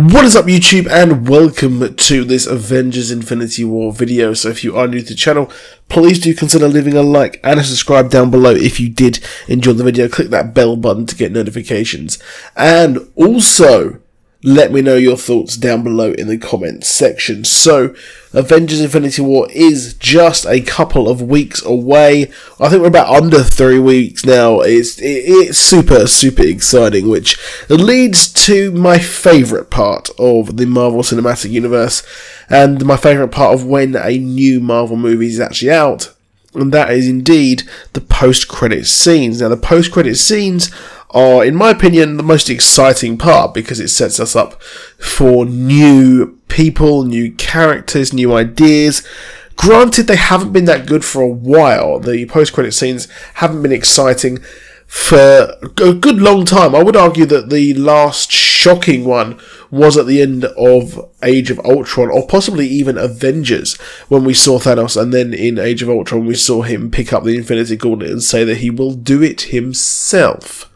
What is up YouTube, and welcome to this Avengers Infinity War video. So if you are new to the channel, please do consider leaving a like and a subscribe down below if you did enjoy the video. Click that bell button to get notifications, and also let me know your thoughts down below in the comments section. So Avengers Infinity War is just a couple of weeks away. I think we're about under 3 weeks now. It's super exciting, which leads to my favourite part of the Marvel Cinematic Universe, and my favourite part of when a new Marvel movie is actually out, and that is indeed the post-credit scenes. Now, the post-credit scenes are, in my opinion, the most exciting part because it sets us up for new people, new characters, new ideas. Granted, they haven't been that good for a while. The post-credit scenes haven't been exciting for a good long time. I would argue that the last shocking one was at the end of Age of Ultron, or possibly even Avengers, when we saw Thanos, and then in Age of Ultron we saw him pick up the Infinity Gauntlet and say that he will do it himself.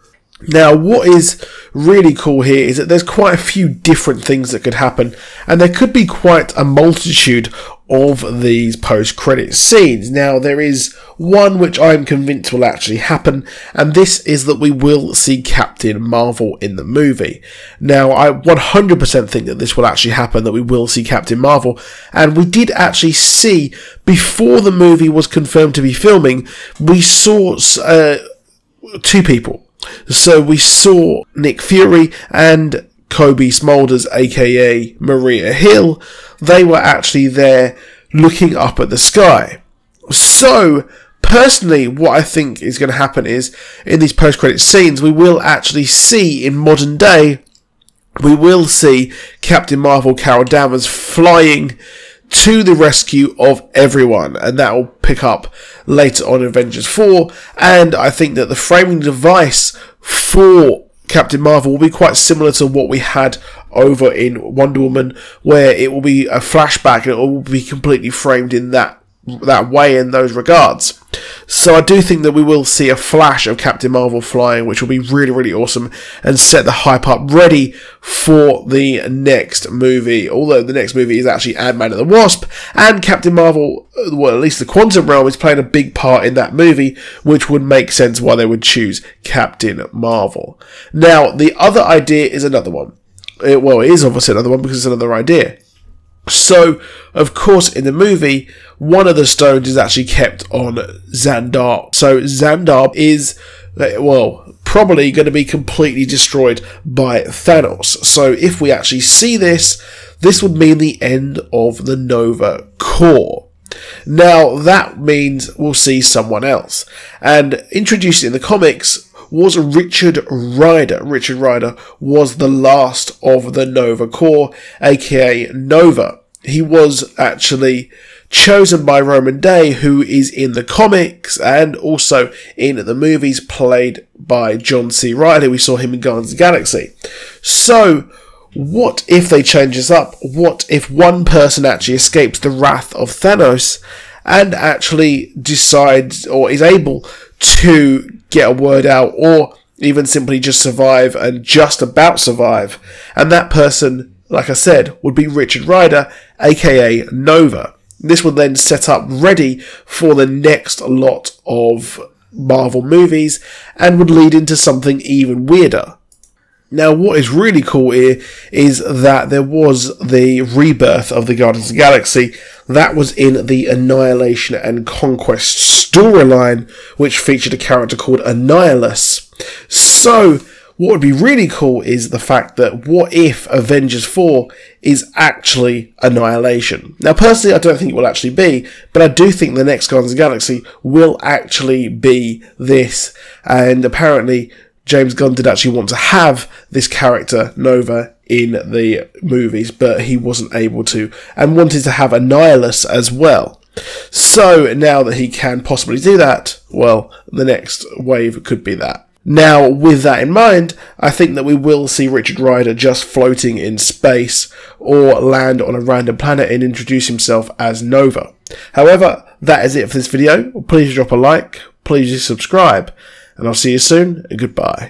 Now, what is really cool here is that there's quite a few different things that could happen, and there could be quite a multitude of these post-credit scenes. Now, there is one which I'm convinced will actually happen, and this is that we will see Captain Marvel in the movie. Now, I 100% think that this will actually happen, that we will see Captain Marvel, and we did actually see, before the movie was confirmed to be filming, we saw two people. So we saw Nick Fury and Kobe Smulders, aka Maria Hill. They were actually there looking up at the sky. So personally, what I think is going to happen is, in these post-credit scenes, we will actually see, in modern day, we will see Captain Marvel, Carol Danvers, flying to the rescue of everyone, and that will pick up later on in Avengers 4. And I think that the framing device for Captain Marvel will be quite similar to what we had over in Wonder Woman, where it will be a flashback and it will be completely framed in that way, in those regards. So I do think that we will see a flash of Captain Marvel flying, which will be really awesome and set the hype up ready for the next movie. Although the next movie is actually Ant-Man and the Wasp, and Captain Marvel, well, at least the Quantum Realm, is playing a big part in that movie, which would make sense why they would choose Captain Marvel. Now, the other idea is another one. Well, it is obviously another one because it's another idea. So, of course, in the movie, one of the stones is actually kept on Xandar. So Xandar is, well, probably going to be completely destroyed by Thanos. So if we actually see this, this would mean the end of the Nova Corps. Now, that means we'll see someone else. And introduced in the comics was Richard Rider. Richard Rider was the last of the Nova Corps, aka Nova. He was actually chosen by Roman Day, who is in the comics and also in the movies, played by John C. Reilly. We saw him in Guardians of the Galaxy. So, what if they change this up? What if one person actually escapes the wrath of Thanos and actually decides, or is able to get a word out, or even simply just survive and just about survive? And that person, like I said, would be Richard Rider, aka Nova. This would then set up ready for the next lot of Marvel movies and would lead into something even weirder. Now, what is really cool here is that there was the rebirth of the Guardians of the Galaxy. That was in the Annihilation and Conquest storyline, which featured a character called Annihilus. So, what would be really cool is the fact that what if Avengers 4 is actually Annihilation? Now, personally, I don't think it will actually be, but I do think the next Guardians of the Galaxy will actually be this. And apparently, James Gunn did actually want to have this character, Nova, in the movies, but he wasn't able to, and wanted to have Annihilus as well. So, now that he can possibly do that, well, the next wave could be that. Now, with that in mind, I think that we will see Richard Rider just floating in space or land on a random planet and introduce himself as Nova. However, that is it for this video. Please drop a like, please subscribe, and I'll see you soon, and goodbye.